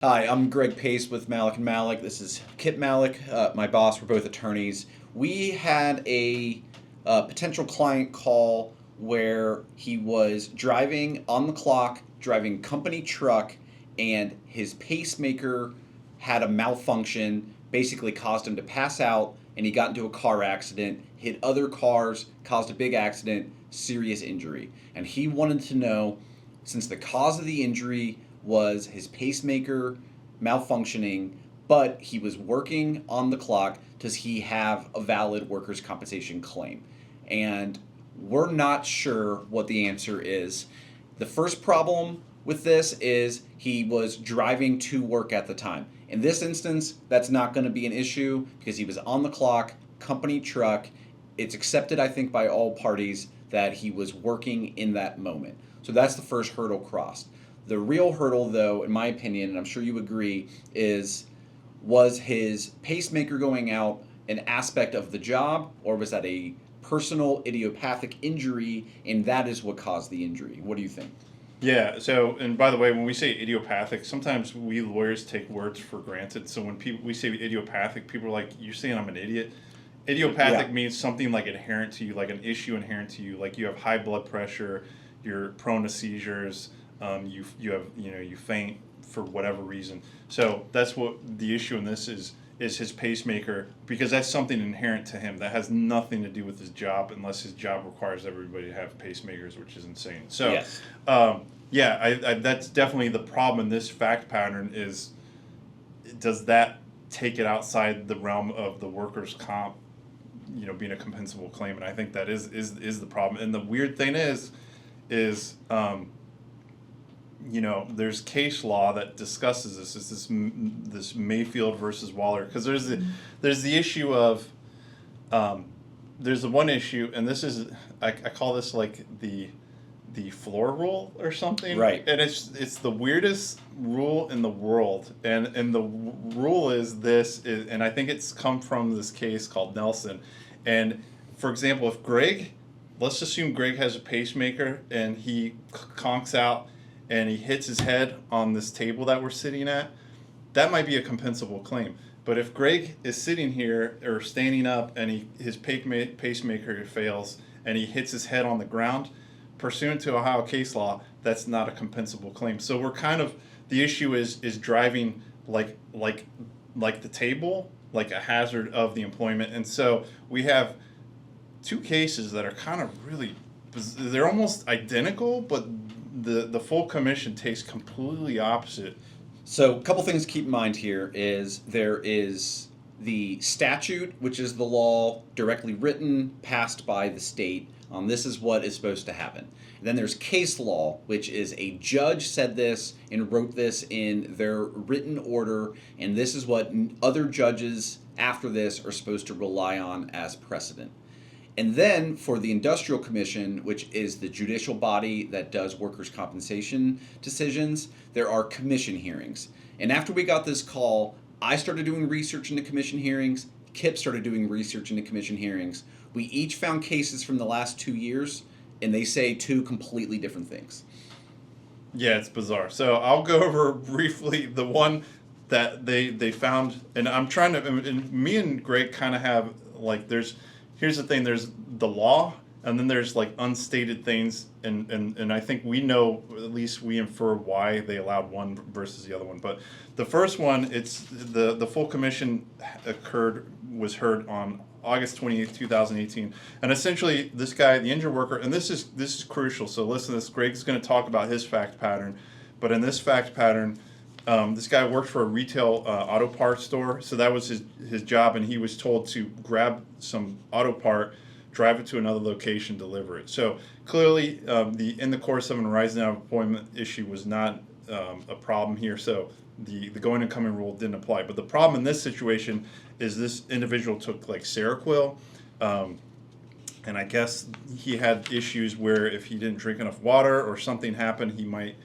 Hi, I'm Greg Pace with Malek and Malek. This is Kip Malek, my boss. We're both attorneys. We had a potential client call where he was driving on the clock, driving company truck, and his pacemaker had a malfunction, basically caused him to pass out, and he got into a car accident, hit other cars, caused a big accident, serious injury. And he wanted to know, since the cause of the injury was his pacemaker malfunctioning, but he was working on the clock, does he have a valid workers' compensation claim? And we're not sure what the answer is. The first problem with this is he was driving to work at the time. In this instance, that's not going to be an issue because he was on the clock, company truck. It's accepted, I think, by all parties that he was working in that moment. So that's the first hurdle crossed. The real hurdle, though, in my opinion, and I'm sure you agree, is was his pacemaker going out an aspect of the job, or was that a personal idiopathic injury, and that is what caused the injury? What do you think? Yeah. So, and by the way, when we say idiopathic, sometimes we lawyers take words for granted. So when we say idiopathic, people are like, "You're saying I'm an idiot." Yeah. Idiopathic means something like inherent to you, like an issue inherent to you, like you have high blood pressure, you're prone to seizures, you have you faint for whatever reason. So that's what the issue in this is his pacemaker, because that's something inherent to him that has nothing to do with his job, unless his job requires everybody to have pacemakers, which is insane. So Yes. yeah, I that's definitely the problem in this fact pattern is, does that take it outside the realm of the workers' comp, being a compensable claim? And I think that is the problem. And the weird thing is there's case law that discusses this. Is this Mayfield versus Waller? Because there's the issue of there's the one issue, and this is I call this like the floor rule or something. Right. And it's the weirdest rule in the world. And the rule is this is, and I think it's come from this case called Nelson. And for example, if let's assume Greg has a pacemaker and he conks out and he hits his head on this table that we're sitting at, that might be a compensable claim. But if Greg is sitting here or standing up and his pacemaker fails and he hits his head on the ground, pursuant to Ohio case law, that's not a compensable claim. So we're kind of, the issue is driving like the table, like a hazard of the employment. And so we have two cases that are kind of really, they're almost identical, but the full commission takes completely opposite. So, a couple things to keep in mind here is there is the statute, which is the law directly written, passed by the state. This is what is supposed to happen. And then there's case law, which is a judge said this and wrote this in their written order, and this is what other judges after this are supposed to rely on as precedent. And then for the Industrial Commission, which is the judicial body that does workers' compensation decisions, there are commission hearings. And after we got this call, I started doing research into commission hearings. Kip started doing research into commission hearings. We each found cases from the last 2 years, and they say two completely different things. Yeah, it's bizarre. So I'll go over briefly the one that they found, and I'm trying to. And me and Greg kind of have like here's the thing. There's the law, and then there's like unstated things, and I think we know, at least we infer why they allowed one versus the other one. But the first one, it's the full commission was heard on August 28th, 2018. And essentially this guy, the injured worker, and this is crucial, so listen to this. Greg's going to talk about his fact pattern, but in this fact pattern, this guy worked for a retail auto parts store, so that was his job, and he was told to grab some auto part, drive it to another location, deliver it. So clearly, in the course of an arising out of employment issue was not a problem here. So the going and coming rule didn't apply. But the problem in this situation is this individual took like Seroquel, and I guess he had issues where if he didn't drink enough water or something happened, he might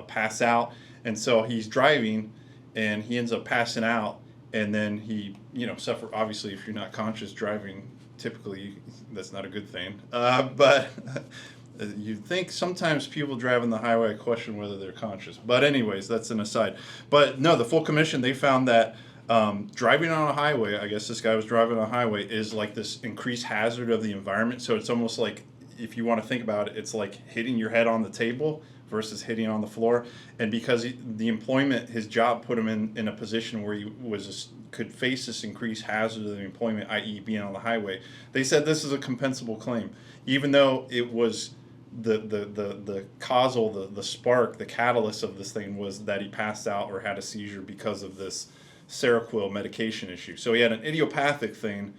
pass out. And so he's driving, and he ends up passing out, and then he, suffer. Obviously, if you're not conscious driving, typically that's not a good thing. But You think sometimes people driving the highway question whether they're conscious. But anyways, that's an aside. But no, the full commission, they found that driving on a highway, I guess this guy was driving on a highway, is like this increased hazard of the environment. So it's almost like, if you want to think about it, it's like hitting your head on the table versus hitting on the floor. And because the employment, his job put him in a position where he could face this increased hazard of the employment, i.e. being on the highway, they said this is a compensable claim. Even though it was the causal, the spark, the catalyst of this thing was that he passed out or had a seizure because of this Seroquel medication issue. So he had an idiopathic thing,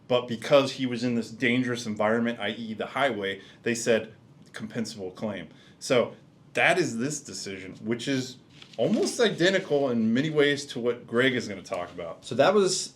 but because he was in this dangerous environment, i.e. the highway, they said compensable claim. So that is this decision, which is almost identical in many ways to what Greg is going to talk about. So that was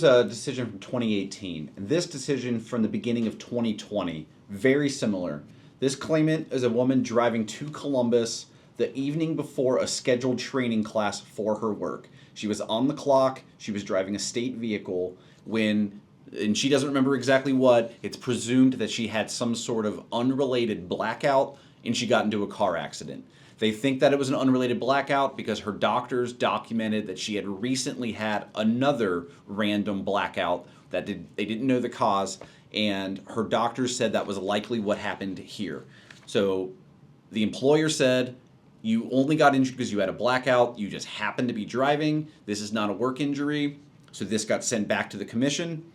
a decision from 2018, and this decision from the beginning of 2020, very similar. This claimant is a woman driving to Columbus the evening before a scheduled training class for her work. She was on the clock. She was driving a state vehicle when, and she doesn't remember exactly what, it's presumed that she had some sort of unrelated blackout and she got into a car accident. They think that it was an unrelated blackout because her doctors documented that she had recently had another random blackout that they didn't know the cause, and her doctors said that was likely what happened here. So the employer said, you only got injured because you had a blackout, you just happened to be driving, this is not a work injury. So this got sent back to the commission,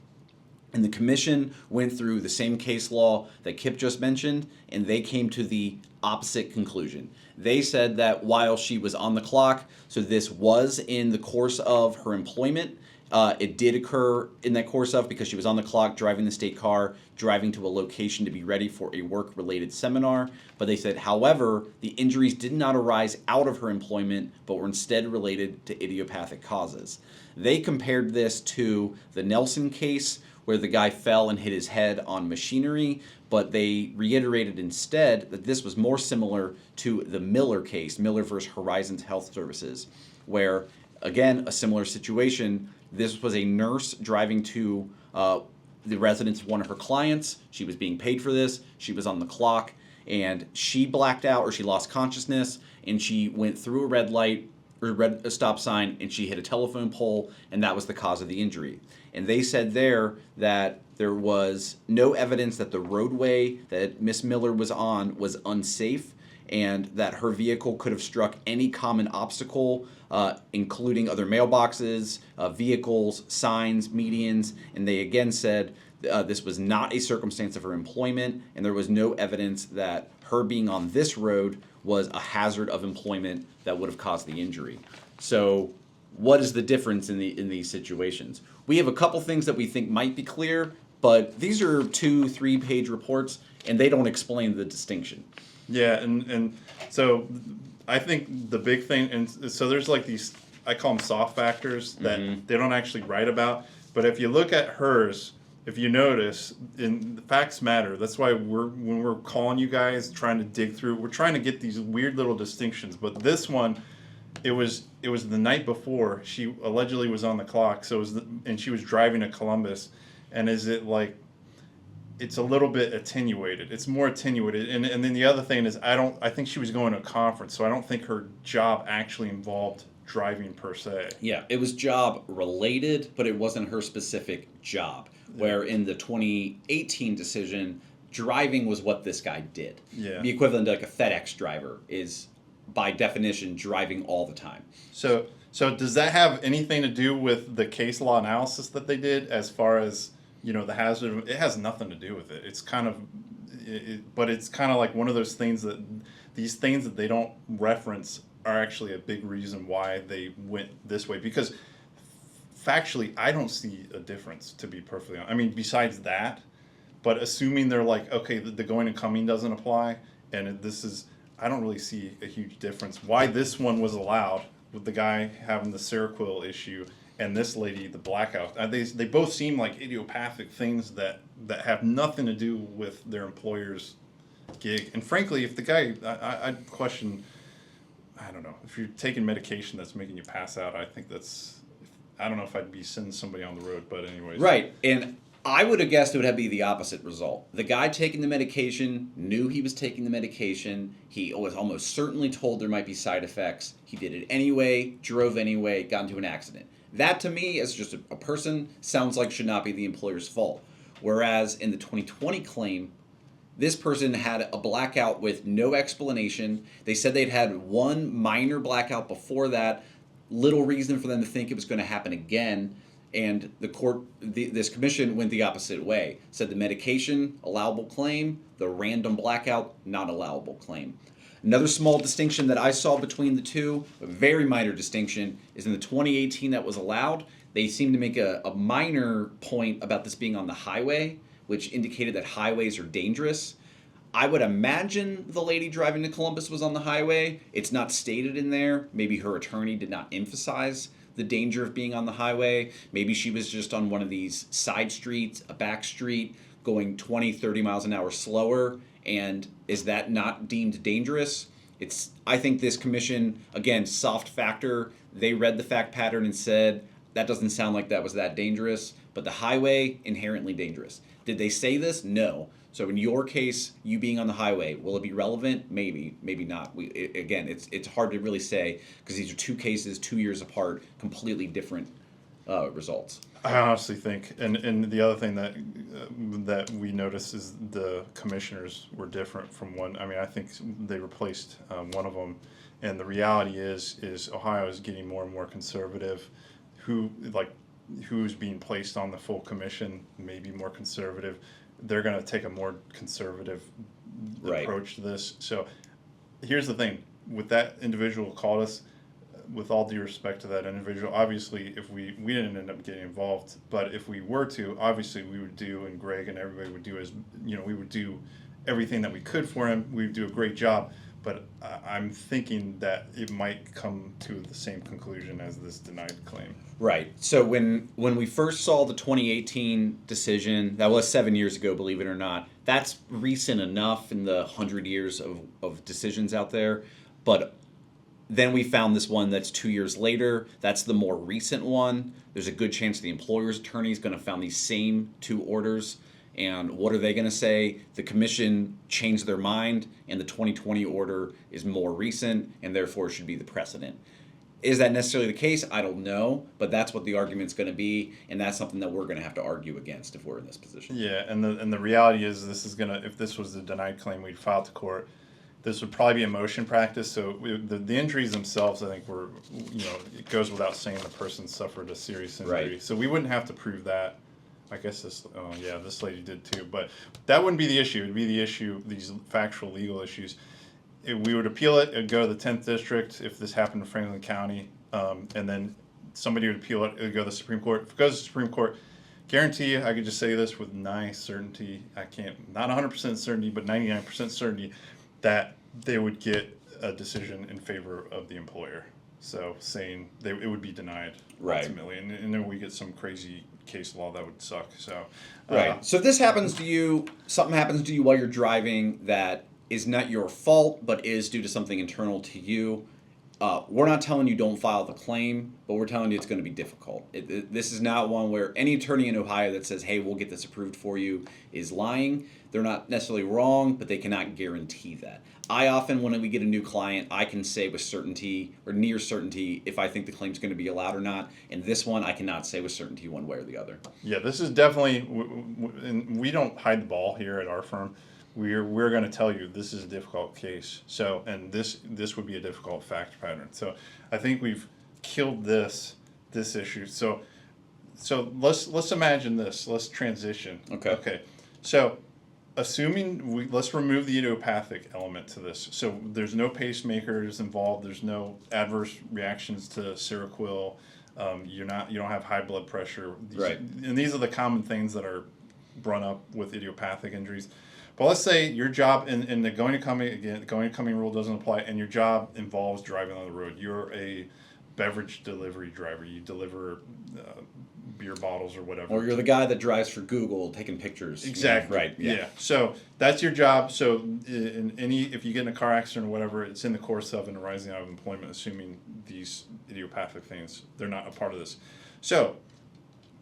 and the commission went through the same case law that Kip just mentioned, and they came to the opposite conclusion. They said that while she was on the clock, so this was in the course of her employment, it did occur in that course of, because she was on the clock driving the state car, driving to a location to be ready for a work-related seminar. But they said, however, the injuries did not arise out of her employment, but were instead related to idiopathic causes. They compared this to the Nelson case, where the guy fell and hit his head on machinery, but they reiterated instead that this was more similar to the Miller case, Miller versus Horizons Health Services, where, again, a similar situation. This was a nurse driving to the residence of one of her clients. She was being paid for this. She was on the clock, and she blacked out, or she lost consciousness, and she went through a red light, or a stop sign, and she hit a telephone pole, and that was the cause of the injury. And they said there that there was no evidence that the roadway that Miss Miller was on was unsafe, and that her vehicle could have struck any common obstacle, including other mailboxes, vehicles, signs, medians, and they again said this was not a circumstance of her employment, and there was no evidence that her being on this road was a hazard of employment that would have caused the injury. So what is the difference in these situations? We have a couple things that we think might be clear, but these are 2-3 page reports, and they don't explain the distinction. Yeah, and so I think the big thing, and so there's like these, I call them soft factors that they don't actually write about, but if you look at hers, if you notice, the facts matter. That's why when we're calling you guys, trying to dig through, we're trying to get these weird little distinctions. But this one, it was the night before she allegedly was on the clock. So and she was driving to Columbus, and is it like, it's a little bit attenuated. It's more attenuated, and then the other thing is I think she was going to a conference, so I don't think her job actually involved driving per se. Yeah, it was job related, but it wasn't her specific job. Where in the 2018 decision, driving was what this guy did. Yeah. The equivalent to like a FedEx driver is, by definition, driving all the time. So does that have anything to do with the case law analysis that they did as far as, the hazard? It has nothing to do with it. It's kind of, but it's kind of like one of those things that these things that they don't reference are actually a big reason why they went this way. Because factually, I don't see a difference, to be perfectly honest. I mean, besides that, but assuming they're like, okay, the going and coming doesn't apply, and I don't really see a huge difference. Why this one was allowed with the guy having the Seroquel issue and this lady, the blackout. They both seem like idiopathic things that have nothing to do with their employer's gig. And frankly, if the guy, I'd question, I don't know, if you're taking medication that's making you pass out, I think I don't know if I'd be sending somebody on the road, but anyways. Right, and I would have guessed it would have be the opposite result. The guy taking the medication knew he was taking the medication. He was almost certainly told there might be side effects. He did it anyway, drove anyway, got into an accident. That to me, as just a person, sounds like should not be the employer's fault. Whereas in the 2020 claim, this person had a blackout with no explanation. They said they'd had one minor blackout before that, little reason for them to think it was going to happen again. And the court, this commission went the opposite way. Said the medication, allowable claim, the random blackout, not allowable claim. Another small distinction that I saw between the two, a very minor distinction, is in the 2018 that was allowed, they seemed to make a minor point about this being on the highway, which indicated that highways are dangerous. I would imagine the lady driving to Columbus was on the highway. It's not stated in there. Maybe her attorney did not emphasize the danger of being on the highway. Maybe she was just on one of these side streets, a back street, going 20, 30 miles an hour slower. And is that not deemed dangerous? I think this commission, again, soft factor, they read the fact pattern and said, that doesn't sound like that was that dangerous, but the highway, inherently dangerous. Did they say this? No. So in your case, you being on the highway, will it be relevant? Maybe, maybe not. It's hard to really say because these are two cases, 2 years apart, completely different results. I honestly think, and the other thing that we noticed is the commissioners were different from one. I mean, I think they replaced one of them, and the reality is Ohio is getting more and more conservative. Who's being placed on the full commission may be more conservative. They're going to take a more conservative approach to this. So here's the thing. With that individual called us, with all due respect to that individual, obviously if we didn't end up getting involved, but if we were to, obviously we would do, and Greg and everybody would do we would do everything that we could for him. We'd do a great job. But I'm thinking that it might come to the same conclusion as this denied claim. Right. So when we first saw the 2018 decision, that was 7 years ago, believe it or not, that's recent enough in the 100 years of decisions out there. But then we found this one that's 2 years later. That's the more recent one. There's a good chance the employer's attorney is going to find these same two orders. And what are they going to say? The commission changed their mind, and the 2020 order is more recent, and therefore should be the precedent. Is that necessarily the case? I don't know, but that's what the argument's going to be, and that's something that we're going to have to argue against if we're in this position. Yeah, and the reality is if this was the denied claim we'd filed to court, this would probably be a motion practice. So the injuries themselves, I think, were, it goes without saying the person suffered a serious injury. Right. So we wouldn't have to prove that. I guess this lady did too. But that wouldn't be the issue. It would be the issue, these factual legal issues. If we would appeal it, it would go to the 10th District if this happened in Franklin County. And then somebody would appeal it, it would go to the Supreme Court. If it goes to the Supreme Court, guarantee you, I could just say this with nigh certainty. I can't, not 100% certainty, but 99% certainty that they would get a decision in favor of the employer. So saying it would be denied ultimately. And then we get some crazy case law that would suck. So right. So if this happens to you, something happens to you while you're driving that is not your fault, but is due to something internal to you, we're not telling you don't file the claim, but we're telling you it's going to be difficult. This is not one where any attorney in Ohio that says, hey, we'll get this approved for you is lying. They're not necessarily wrong, but they cannot guarantee that. I often, when we get a new client, I can say with certainty or near certainty if I think the claim's going to be allowed or not. And this one, I cannot say with certainty one way or the other. Yeah, this is definitely, and we don't hide the ball here at our firm. We're going to tell you this is a difficult case. So, and this would be a difficult fact pattern. So, I think we've killed this issue. So let's imagine this. Let's transition. Okay. So, assuming let's remove the idiopathic element to this. So there's no pacemakers involved. There's no adverse reactions to Seroquel. You don't have high blood pressure. And these are the common things that are brought up with idiopathic injuries. But let's say your job in the going and coming rule doesn't apply, and your job involves driving on the road. You're a beverage delivery driver. You deliver beer bottles or whatever. Or you're the guy that drives for Google taking pictures. Exactly. Right. Yeah. So that's your job. So if you get in a car accident or whatever, it's in the course of and arising out of employment, assuming these idiopathic things, they're not a part of this. So,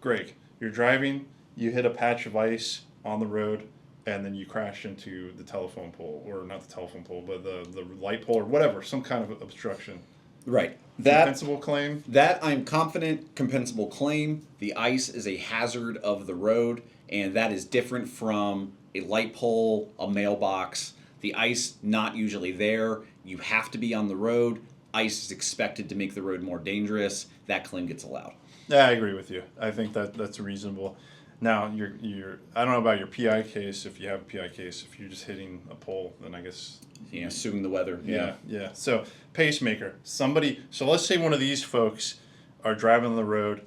Greg, you're driving, you hit a patch of ice on the road, and then you crash into the telephone pole, or not the telephone pole, but the light pole or whatever, some kind of obstruction. Right. That Compensable claim? That I'm confident, compensable claim. The ice is a hazard of the road, and that is different from a light pole, a mailbox. The ice not usually there. You have to be on the road. Ice is expected to make the road more dangerous. That claim gets allowed. Yeah, I agree with you. I think that's reasonable. Now, you're I don't know about your PI case. If you have a PI case, if you're just hitting a pole, then I guess Suing the weather. yeah. So pacemaker. So let's say one of these folks are driving on the road,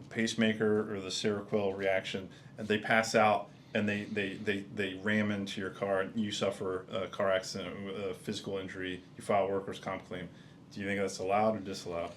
pacemaker or the Seroquel reaction, and they pass out and they ram into your car, and you suffer a car accident, a physical injury, you file a workers' comp claim. Do you think that's allowed or disallowed?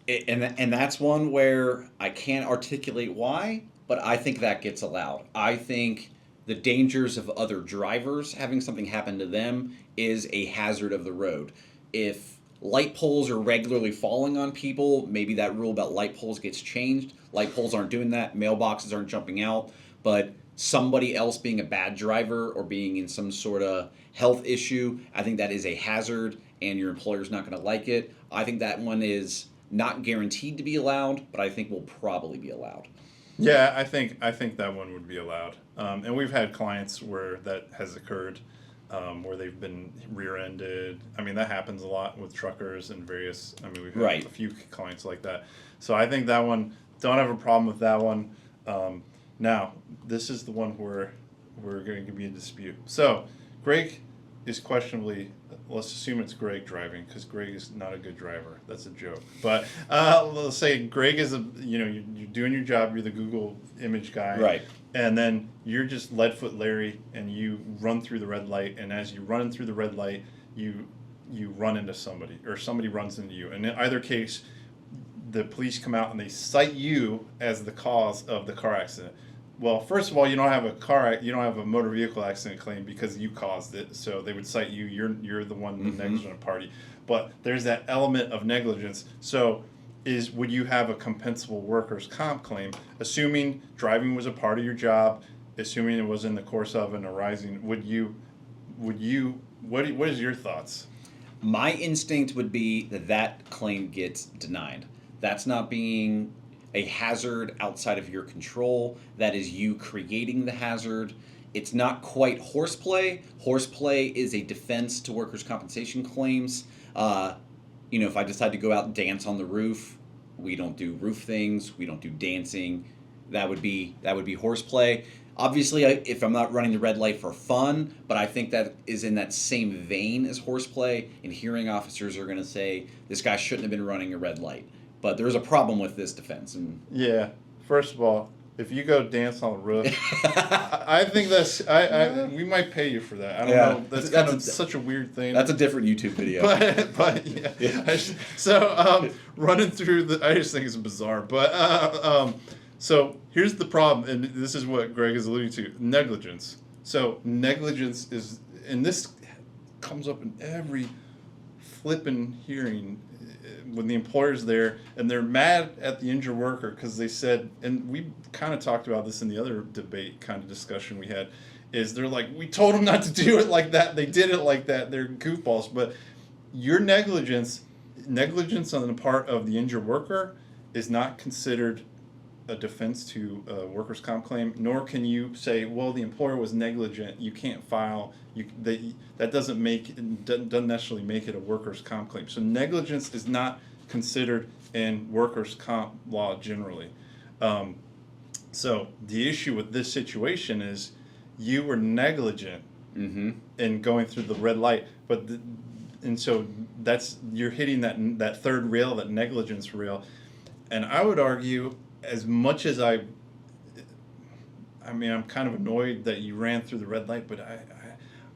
And that's one where I can't articulate why, but I think that gets allowed. I think the dangers of other drivers having something happen to them is a hazard of the road. If light poles are regularly falling on people, maybe that rule about light poles gets changed. Light poles aren't doing that. Mailboxes aren't jumping out. But somebody else being a bad driver or being in some sort of health issue, I think that is a hazard, and your employer's not going to like it. I think that one is not guaranteed to be allowed, but I think will probably be allowed. Yeah, I think that one would be allowed. And we've had clients where that has occurred, where they've been rear-ended. I mean, that happens a lot with truckers and various. I mean, we've had a few clients like that. So I think that one, don't have a problem with that one. Now, this is the one where we're going to be in dispute. So, Greg is questionably. Let's assume it's Greg driving, because Greg is not a good driver. That's a joke. But let's say Greg is you're doing your job. You're the Google image guy, right? And then you're just Leadfoot Larry, and you run through the red light. And as you run through the red light, you run into somebody, or somebody runs into you. And in either case, the police come out and they cite you as the cause of the car accident. Well, first of all, you don't have a motor vehicle accident claim because you caused it. So they would cite you. You're the one, the negligent party. But there's that element of negligence. So, would you have a compensable workers' comp claim, assuming driving was a part of your job, assuming it was in the course of an arising? What is your thoughts? My instinct would be that claim gets denied. That's not being a hazard outside of your control. That is you creating the hazard. It's not quite horseplay. Horseplay is a defense to workers' compensation claims. If I decide to go out and dance on the roof, we don't do roof things. We don't do dancing. That would be horseplay. Obviously, if I'm not running the red light for fun, but I think that is in that same vein as horseplay, and hearing officers are going to say, this guy shouldn't have been running a red light. But there's a problem with this defense. Yeah. First of all, if you go dance on the roof, I think we might pay you for that. I don't know. That's such a weird thing. That's a different YouTube video. But yeah. So running through I just think it's bizarre. But so here's the problem, and this is what Greg is alluding to: negligence. So negligence is, and this comes up in every flipping hearing. When the employer's there and they're mad at the injured worker because they said, and we kind of talked about this in the other debate kind of discussion we had, is they're like, we told them not to do it like that. They did it like that. They're goofballs. But your negligence on the part of the injured worker is not considered a defense to a workers' comp claim, nor can you say, well, the employer was negligent. You can't file. That doesn't necessarily make it a workers' comp claim. So negligence is not considered in workers' comp law generally. So the issue with this situation is you were negligent in going through the red light, and so you're hitting that third rail, that negligence rail, and I would argue, as much as I'm kind of annoyed that you ran through the red light, but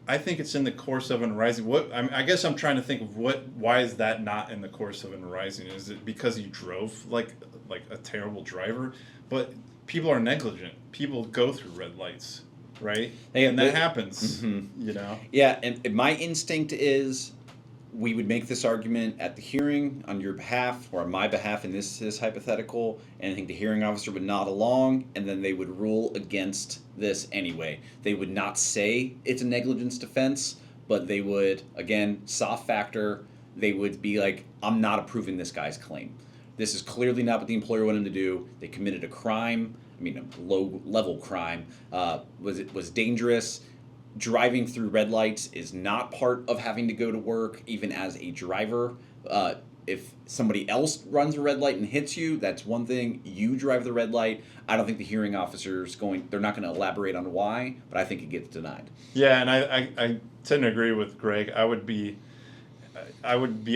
I think it's in the course of an arising. I guess I'm trying to think of why is that not in the course of an arising? Is it because you drove like a terrible driver? But people are negligent. People go through red lights, right? And that happens, Yeah, and my instinct is we would make this argument at the hearing on your behalf or on my behalf in this hypothetical, and I think the hearing officer would nod along, and then they would rule against this anyway. They would not say it's a negligence defense, but they would, again, soft factor, they would be like, I'm not approving this guy's claim. This is clearly not what the employer wanted him to do. They committed a crime, a low-level crime, was dangerous. Driving through red lights is not part of having to go to work, even as a driver. If somebody else runs a red light and hits you, that's one thing. You drive the red light. I don't think the hearing officer's they're not going to elaborate on why, but I think it gets denied. Yeah, and I tend to agree with Greg. I would be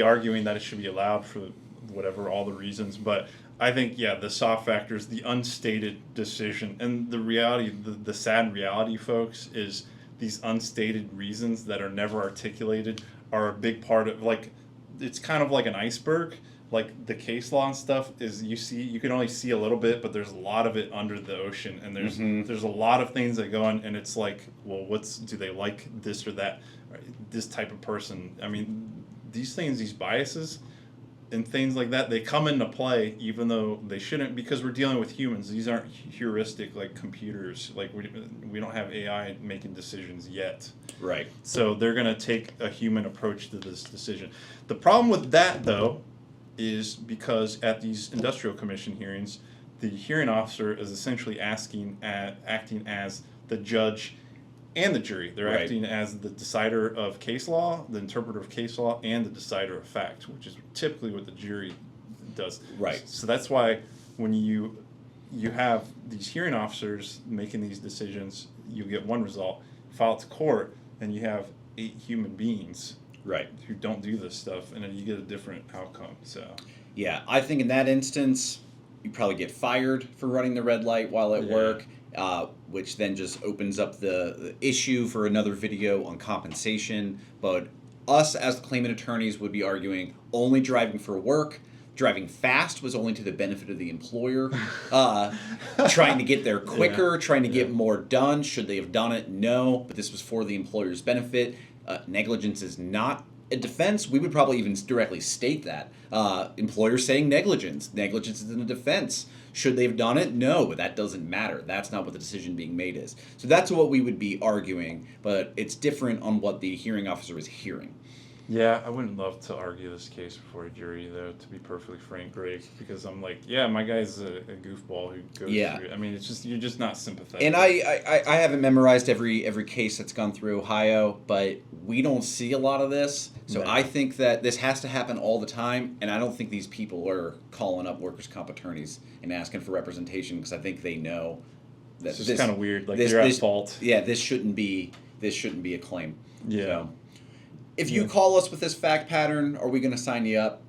arguing that it should be allowed for whatever, all the reasons, but I think, the soft factors, the unstated decision, and the reality, the sad reality, folks, is these unstated reasons that are never articulated are a big part of, it's kind of like an iceberg. Like the case law and stuff is, you can only see a little bit, but there's a lot of it under the ocean, and there's a lot of things that go on, and it's like, well, do they like this or that, this type of person? I mean, these things, these biases and things like that, they come into play even though they shouldn't, because we're dealing with humans. These aren't heuristic like computers. Like we don't have AI making decisions yet. Right. So they're going to take a human approach to this decision. The problem with that, though, is because at these industrial commission hearings, the hearing officer is essentially acting as the judge and the jury. They're Right. acting as the decider of case law, the interpreter of case law, and the decider of fact, which is typically what the jury does. Right. So that's why when you have these hearing officers making these decisions, you get one result. File it to court, and you have 8 human beings Right. who don't do this stuff, and then you get a different outcome. So Yeah, I think in that instance, you probably get fired for running the red light while at work, which then just opens up the issue for another video on compensation. But us as the claimant attorneys would be arguing only driving for work. Driving fast was only to the benefit of the employer. Trying to get there quicker, trying to get more done. Should they have done it? No, but this was for the employer's benefit. Negligence is not a defense. We would probably even directly state that. Employers saying negligence. Negligence isn't a defense. Should they have done it? No, but that doesn't matter. That's not what the decision being made is. So that's what we would be arguing, but it's different on what the hearing officer is hearing. yeah, I wouldn't love to argue this case before a jury, though, to be perfectly frank, Greg, because I'm like, my guy's a goofball who goes through. I mean, it's just, you're just not sympathetic. And I haven't memorized every case that's gone through Ohio, but we don't see a lot of this. So I think that this has to happen all the time, and I don't think these people are calling up workers' comp attorneys and asking for representation, because I think they know that It's just kind of weird. Like, they're at fault. Yeah, this shouldn't be a claim. Yeah. So, if you call us with this fact pattern, are we going to sign you up?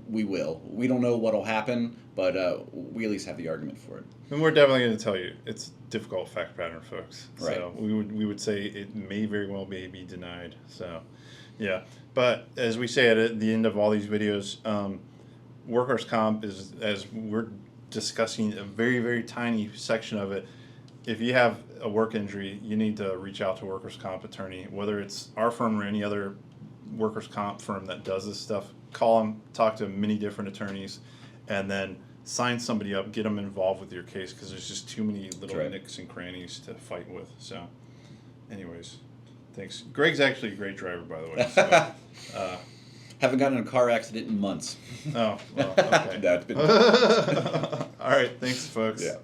We will. We don't know what will happen, but we at least have the argument for it. And we're definitely going to tell you it's a difficult fact pattern, folks. Right. So we would say it may very well be denied. So, yeah. But as we say at the end of all these videos, workers' comp is, as we're discussing a very, very tiny section of it. If you have a work injury, you need to reach out to a workers' comp attorney, whether it's our firm or any other workers' comp firm that does this stuff. Call them, talk to many different attorneys, and then sign somebody up, get them involved with your case, because there's just too many little nicks and crannies to fight with. So, anyways, thanks. Greg's actually a great driver, by the way. So, Haven't gotten in a car accident in months. oh, well, okay. That's been All right, thanks, folks. Yeah.